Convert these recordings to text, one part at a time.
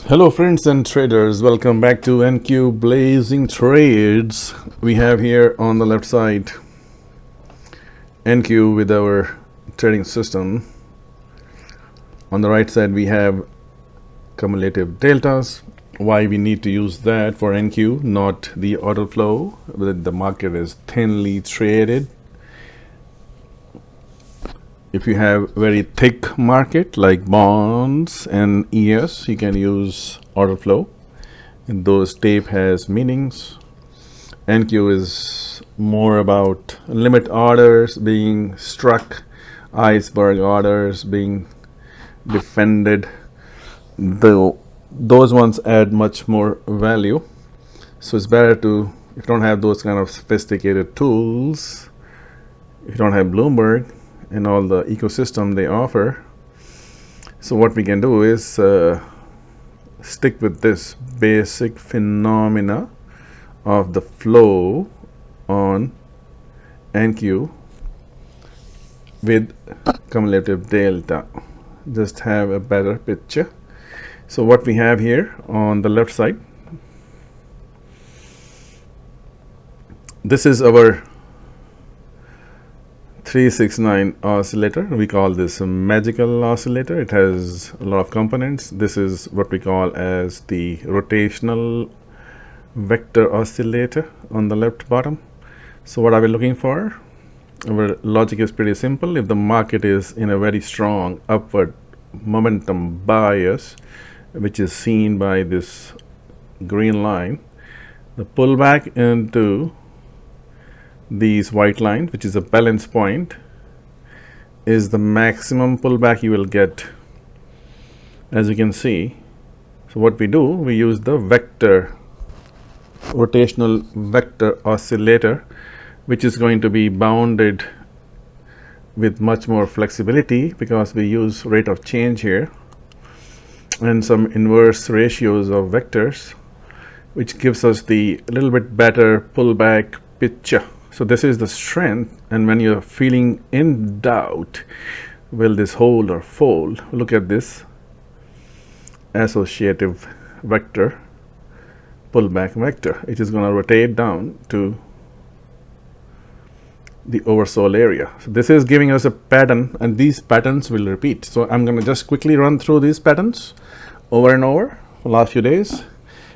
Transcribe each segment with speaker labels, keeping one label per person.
Speaker 1: Hello friends and traders, welcome back to NQ Blazing Trades. We have here on the left side NQ with our trading system. On the right side we have cumulative deltas. Why we need to use that for NQ, not the order flow. The market is thinly traded. If you have very thick market like bonds and ES, you can use order flow. And those tape has meanings. NQ is more about limit orders being struck, iceberg orders being defended. Those ones add much more value. So it's better to, if you don't have those kind of sophisticated tools, if you don't have Bloomberg and all the ecosystem they offer. So what we can do is stick with this basic phenomena of the flow on NQ with cumulative delta. Just have a better picture. So what we have here on the left side, this is our 369 oscillator. We call this a magical oscillator. It has a lot of components. This is what we call as the rotational vector oscillator on the left bottom. So what are we looking for? Our logic is pretty simple. If the market is in a very strong upward momentum bias, which is seen by this green line, the pullback into these white lines, which is a balance point, is the maximum pullback you will get, as you can see. So what we do, we use the vector, rotational vector oscillator, which is going to be bounded with much more flexibility because we use rate of change here and some inverse ratios of vectors, which gives us the little bit better pullback picture. So this is the strength, and when you're feeling in doubt, will this hold or fold, look at this associative vector, pullback vector. It is going to rotate down to the oversold area. So this is giving us a pattern, and these patterns will repeat. So I'm going to just quickly run through these patterns over and over for the last few days.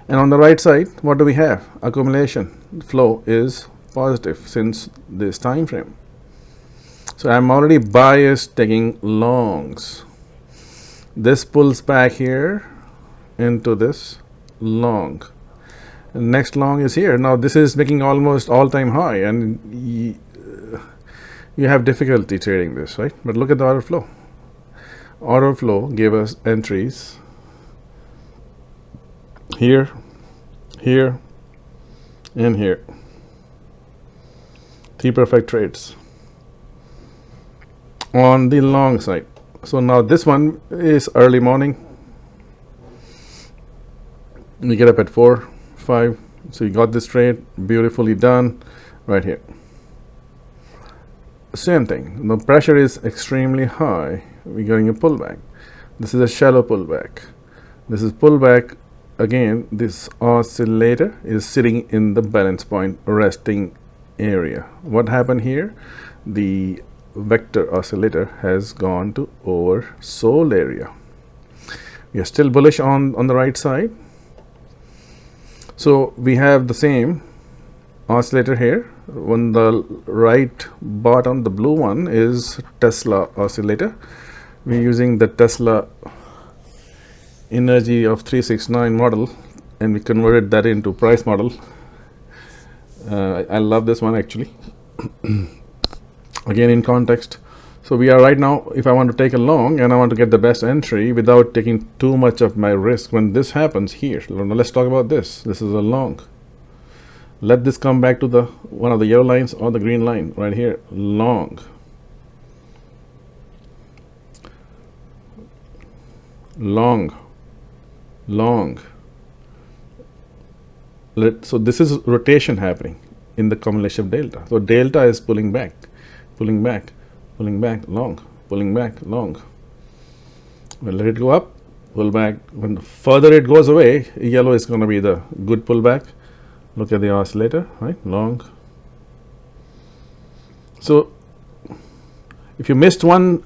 Speaker 1: And on the right side, what do we have? Accumulation flow is positive since this time frame. So I'm already biased taking longs. This pulls back here into this long. The next long is here. Now this is making almost all-time high, and you have difficulty trading this, right? But look at the order flow. Order flow gave us entries here, here, and here. Three perfect trades on the long side. So now this one is early morning. We get up at 4, 5. So you got this trade beautifully done right here. Same thing. The pressure is extremely high. We're getting a pullback. This is a shallow pullback. This is pullback. Again, this oscillator is sitting in the balance point resting area. What happened here? The vector oscillator has gone to oversold area. We are still bullish on the right side. So we have the same oscillator here. On the right bottom, the blue one is Tesla oscillator. We're using the Tesla energy of 369 model, and we converted that into price model. I love this one actually. Again, in context. So we are right now, if I want to take a long and I want to get the best entry without taking too much of my risk, when this happens here, let's talk about this. This is a long. Let this come back to the one of the yellow lines or the green line right here. Long. Long. Long. So this is rotation happening in the cumulative delta. So delta is pulling back, pulling back, pulling back, long, pulling back, long. We'll let it go up, pullback. When further it goes away, yellow is going to be the good pullback. Look at the oscillator, right? Long. So if you missed one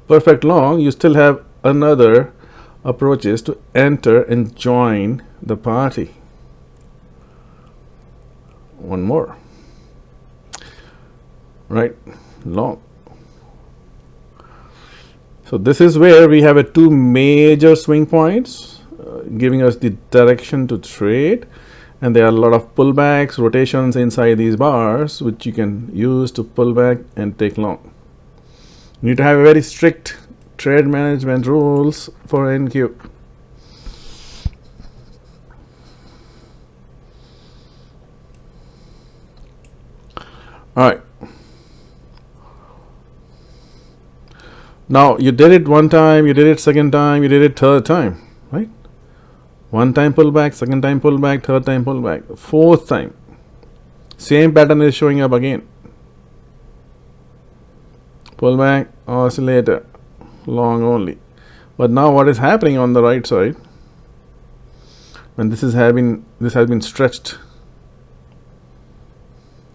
Speaker 1: perfect long, you still have another approaches to enter and join the party. One more, right? Long. So this is where we have a two major swing points giving us the direction to trade, and there are a lot of pullbacks, rotations inside these bars which you can use to pull back and take long. You need to have a very strict trade management rules for NQ. All right. Now you did it one time, you did it second time, you did it third time, right? One time pullback, second time pullback, third time pullback, fourth time. Same pattern is showing up again. Pullback, oscillator, long only. But now what is happening on the right side, when this has been stretched.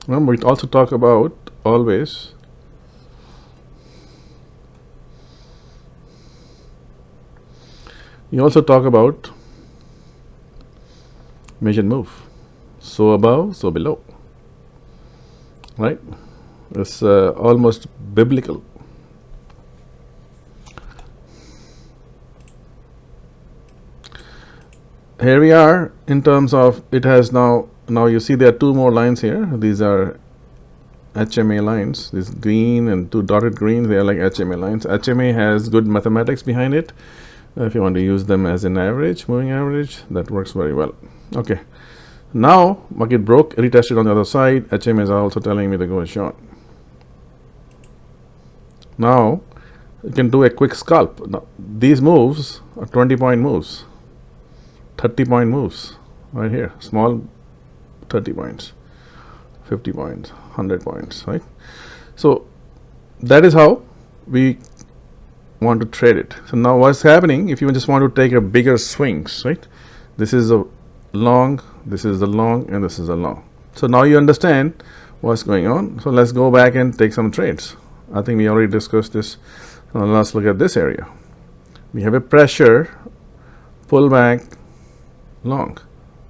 Speaker 1: Remember, we also talk about always you also talk about measured move. So above, so below. Right? It's almost biblical. Here we are in terms of it has now you see there are two more lines here. These are HMA lines. This green and two dotted greens, they are like HMA lines. HMA has good mathematics behind it. If you want to use them as an average, moving average, that works very well. Okay. Now market broke, retested on the other side. HMA is also telling me to go short. Now you can do a quick scalp. Now, these moves are 20-point moves, 30-point moves right here. Small 30 points, 50 points, 100 points, right? So that is how we want to trade it. So now what's happening, if you just want to take a bigger swings, right? This is a long, this is the long, and this is a long. So now you understand what's going on. So let's go back and take some trades. I think we already discussed this. Now let's look at this area. We have a pressure, pullback, long,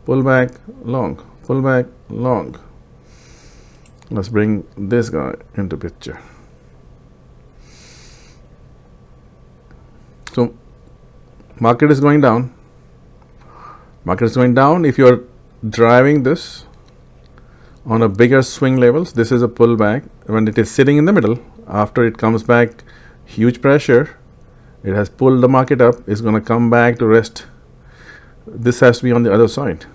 Speaker 1: pullback, long, pullback, long. Let's bring this guy into picture. So market is going down. Market is going down. If you are driving this on a bigger swing levels, this is a pullback. When it is sitting in the middle, after it comes back, huge pressure, it has pulled the market up, it's going to come back to rest. This has to be on the other side,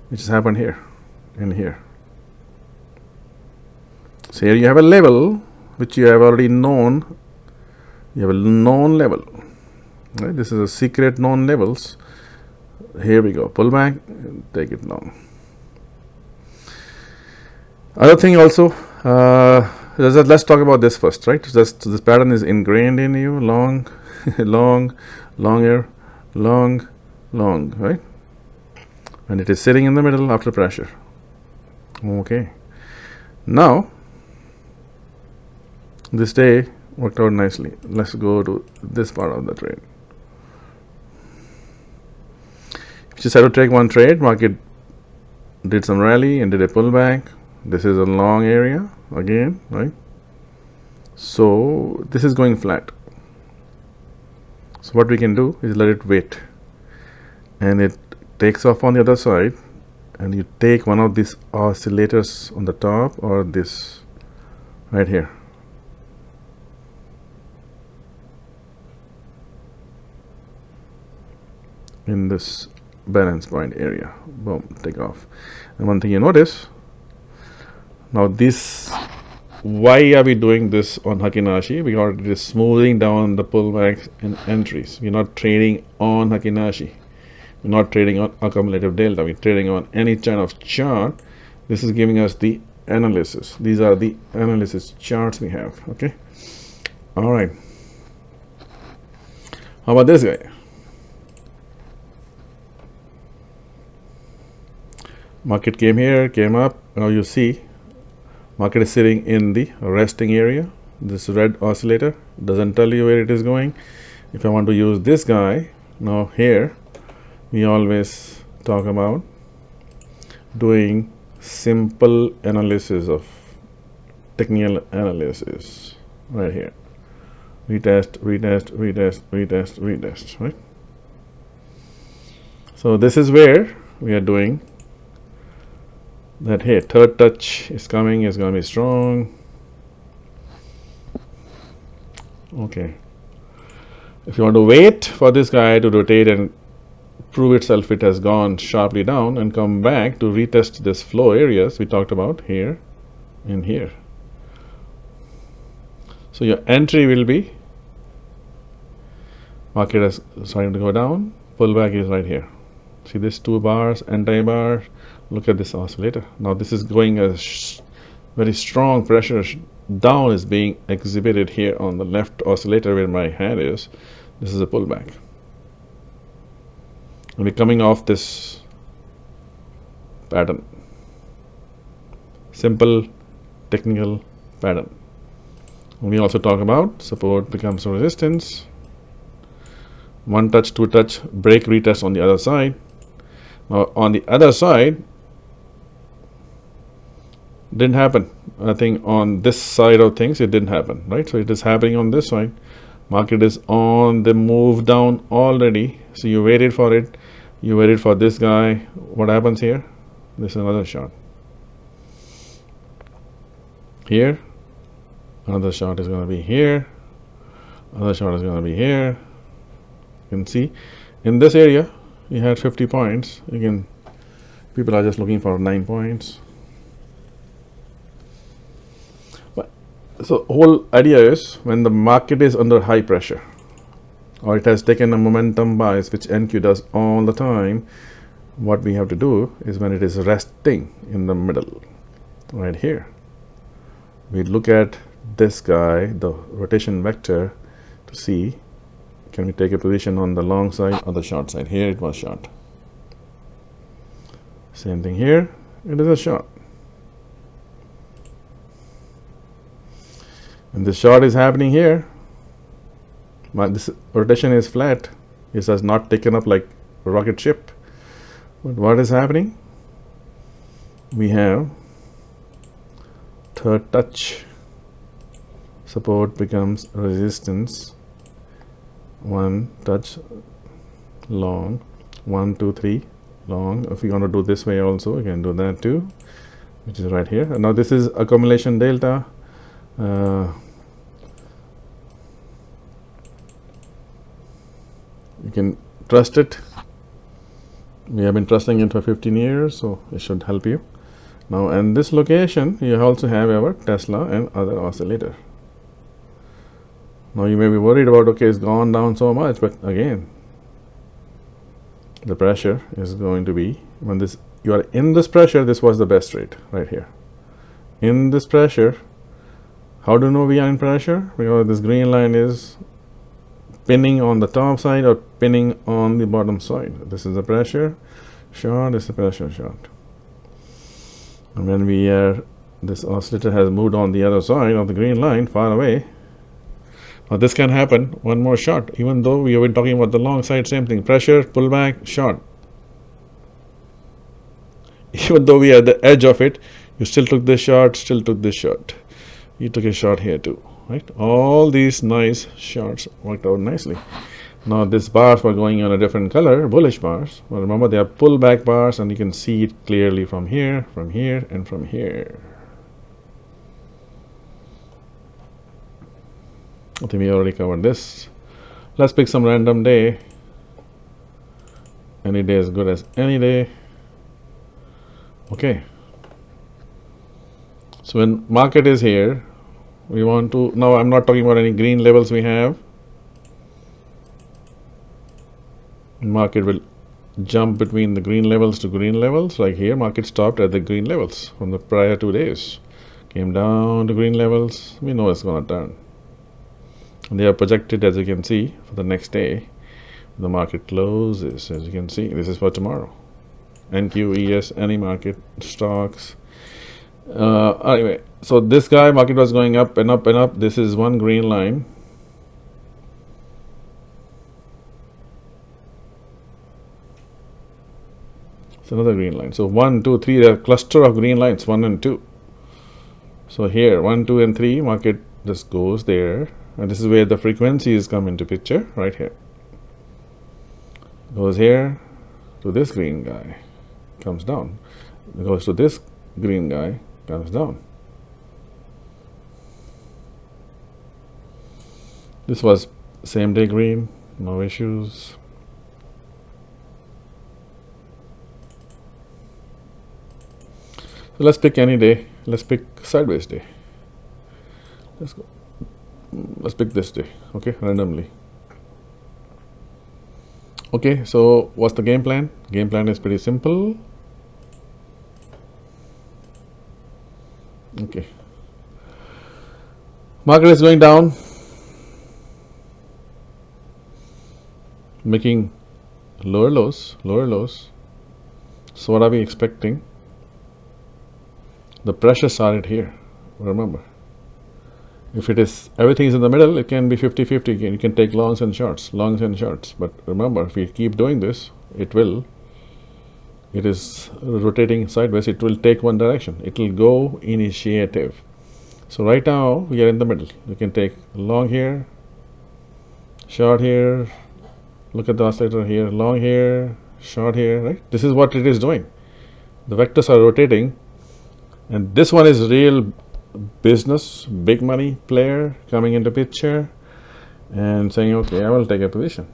Speaker 1: which has happened here and here. So here you have a level which you have already known. You have a known level, right? This is a secret known levels. Here we go, pull back, take it long. Other thing also, let's talk about this first, right? This pattern is ingrained in you, long, long, longer, long, long, right? And it is sitting in the middle after pressure. Okay. Now, this day worked out nicely. Let's go to this part of the trade. If you just had to take one trade, market did some rally and did a pullback. This is a long area again, right? So this is going flat. So what we can do is let it wait, and it takes off on the other side, and you take one of these oscillators on the top or this right here. In this balance point area, boom, take off. And one thing you notice, now this, why are we doing this on Hakinashi? Because it is smoothing down the pullbacks and entries. We're not trading on Hakinashi. We're not trading on accumulative delta. We're trading on any kind of chart. This is giving us the analysis. These are the analysis charts we have. Okay. All right. How about this guy? Market came here, came up. Now you see market is sitting in the resting area. This red oscillator doesn't tell you where it is going. If I want to use this guy, now here we always talk about doing simple analysis of technical analysis right here. Retest, retest, retest, retest, retest, right? So this is where we are doing that. Hey, third touch is coming, is going to be strong. Okay. If you want to wait for this guy to rotate and prove itself it has gone sharply down and come back to retest this flow areas we talked about here and here. So your entry will be market is starting to go down, pullback is right here. See this 2 bars, anti-bar. Look at this oscillator. Now this is going as very strong pressure down is being exhibited here on the left oscillator where my hand is. This is a pullback. And we're coming off this pattern. Simple technical pattern. We also talk about support becomes resistance. 1 touch, 2 touch, break, retest on the other side. Now on the other side, didn't happen. I think on this side of things it didn't happen, right? So it is happening on this side. Market is on the move down already. So you waited for it. You waited for this guy. What happens here? This is another shot. Here. Another shot is going to be here. Another shot is going to be here. You can see in this area you had 50 points. Again, people are just looking for 9 points. So whole idea is when the market is under high pressure or it has taken a momentum bias, which NQ does all the time, what we have to do is when it is resting in the middle right here, we look at this guy, the rotation vector, to see can we take a position on the long side or the short side. Here it was short. Same thing here, it is a short. And the short is happening here. But this rotation is flat. It has not taken up like a rocket ship. But what is happening? We have third touch. Support becomes resistance. 1 touch long. 1, 2, 3 long. If you want to do this way also, you can do that too, which is right here. And now this is accumulation delta. You can trust it. We have been trusting it for 15 years, so it should help you. Now, in this location, you also have our Tesla and other oscillator. Now, you may be worried about, okay, it's gone down so much, but again, the pressure is going to be, when this you are in this pressure, this was the best rate right here. In this pressure, how do you know we are in pressure? Because this green line is pinning on the top side or pinning on the bottom side. This is the pressure short, this is the pressure short. And when we are, this oscillator has moved on the other side of the green line, far away. Now this can happen, one more short, even though we have been talking about the long side, same thing, pressure, pullback, short. Even though we are at the edge of it, you still took this short, still took this short. You took a short here too. Right, all these nice shorts worked out nicely. Now these bars were going on a different color, bullish bars. But remember, they are pullback bars, and you can see it clearly from here, and from here. I think we already covered this. Let's pick some random day. Any day is good as any day. Okay. So when market is here, we want to, now I'm not talking about any green levels we have. Market will jump between the green levels to green levels. Like here, market stopped at the green levels from the prior 2 days. Came down to green levels. We know it's going to turn. And they are projected, as you can see, for the next day. the market closes. As you can see, this is for tomorrow. NQES, any market, stocks. Anyway, so this guy, market was going up and up and up. This is one green line. It's another green line. So 1, 2, 3, there are a cluster of green lines, 1 and 2. So here, 1, 2, and 3, market just goes there. And this is where the frequencies come into picture, right here. Goes here to this green guy, comes down. Goes to this green guy, comes down. This was same day green, no issues. So let's pick any day. Let's pick sideways day. Let's go. Let's pick this day, okay, randomly. Okay, so what's the game plan? Game plan is pretty simple. Okay. Market is going down, making lower lows, lower lows. So what are we expecting? The pressure started here, remember. If it is, everything is in the middle, it can be 50-50. You can take longs and shorts. But remember, if we keep doing this, it is rotating sideways, it will take one direction. It will go initiative. So right now, we are in the middle. You can take long here, short here, look at the oscillator here, long here, short here, right? This is what it is doing. The vectors are rotating, and this one is real business, big money player coming into picture and saying, okay, I will take a position.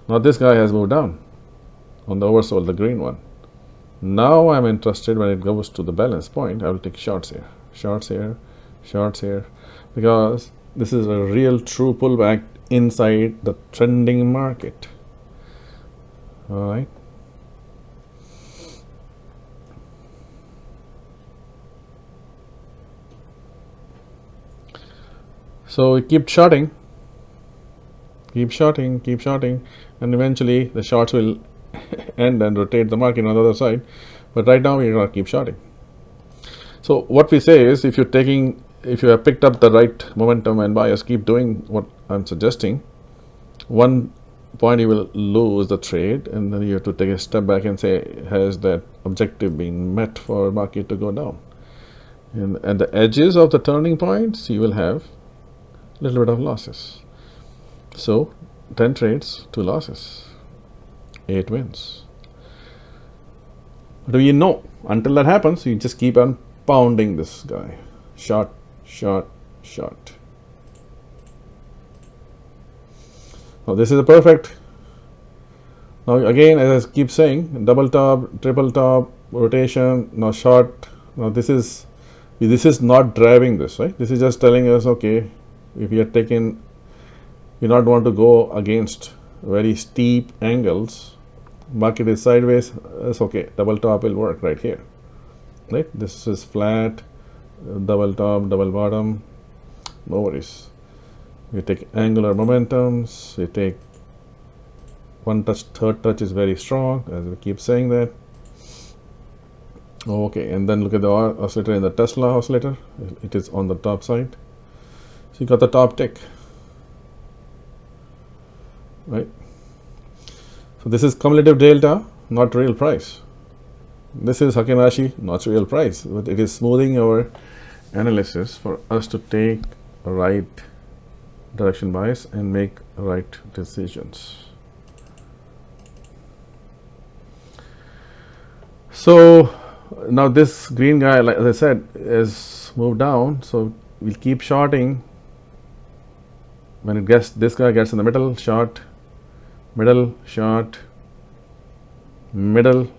Speaker 1: Now this guy has moved down on the oversold, the green one. Now I'm interested when it goes to the balance point. I will take shorts here, shorts here, shorts here, because this is a real true pullback inside the trending market. All right. So we keep shorting, and eventually the shorts will end and rotate the market on the other side. But right now we're going to keep shorting. So what we say is, if you have picked up the right momentum and bias, keep doing what I'm suggesting. One point you will lose the trade, and then you have to take a step back and say, has that objective been met for market to go down? And at the edges of the turning points, you will have little bit of losses. So 10 trades, 2 losses, 8 wins. What do you know? Until that happens, you just keep on pounding this guy. Short, short, short. Now this is a perfect. Now again, as I keep saying, double top, triple top, rotation, now short. Now this is not driving this, right? This is just telling us, okay, if you are taking, you not want to go against very steep angles, market is sideways, it's okay, double top will work right here, right? This is flat, double top, double bottom, no worries. You take angular momentums, you take one touch, third touch is very strong, as we keep saying that. Okay, and then look at the oscillator in the Tesla oscillator, it is on the top side. So you got the top tick, right? So this is cumulative delta, not real price. This is Hakenashi, not real price, but it is smoothing our analysis for us to take a right direction bias and make right decisions. So now this green guy, like as I said, is moved down, so we'll keep shorting. When it gets, this guy gets in the middle, short, middle, short, middle,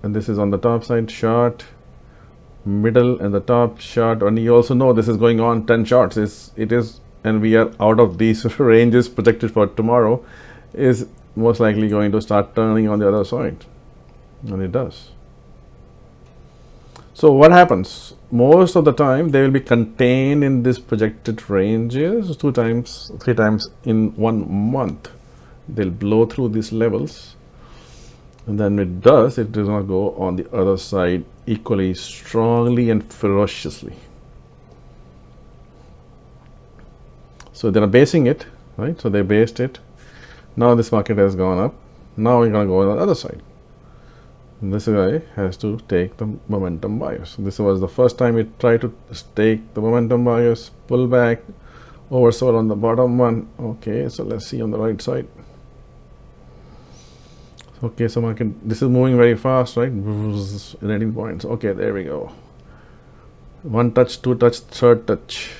Speaker 1: and this is on the top side, short, middle, and the top, short. And you also know this is going on 10 shorts. It is, and we are out of these ranges projected for tomorrow, is most likely going to start turning on the other side, and it does. So what happens? Most of the time they will be contained in this projected ranges 2 times, 3 times in 1 month. they'll blow through these levels, and then it does not go on the other side equally strongly and ferociously. So they're basing it, right? So they based it. Now this market has gone up. Now we're going to go on the other side. And this guy has to take the momentum buyers. This was the first time we tried to take the momentum buyers, pull back, oversold on the bottom one. Okay, so let's see on the right side. Okay, so market, this is moving very fast, right? 18 points. Okay, there we go. One touch, two touch, third touch.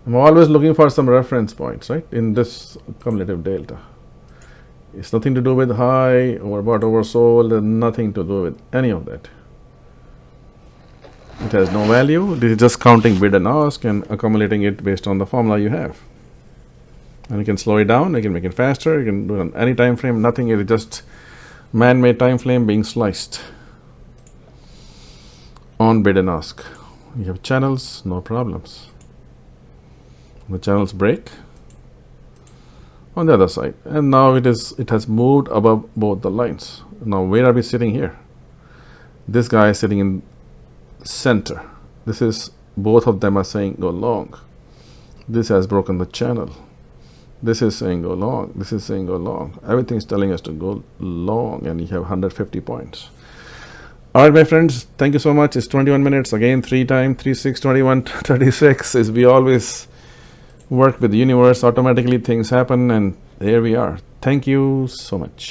Speaker 1: I'm always looking for some reference points, right, in this cumulative delta. It's nothing to do with high, overbought, oversold, and nothing to do with any of that. It has no value. This is just counting bid and ask and accumulating it based on the formula you have. And you can slow it down, you can make it faster, you can do it on any time frame. Nothing, it is just man-made time frame being sliced on bid and ask. You have channels, no problems. The channels break on the other side, and now it has moved above both the lines. Now where are we sitting here? This guy is sitting in center. This is, both of them are saying go long. This has broken the channel. This is saying go long. This is saying go long. Everything is telling us to go long, and you have 150 points. All right, my friends, thank you so much. It's 21 minutes again, 3 times 3 6 21 36. Is we always work with the universe, automatically things happen, and here we are. Thank you so much.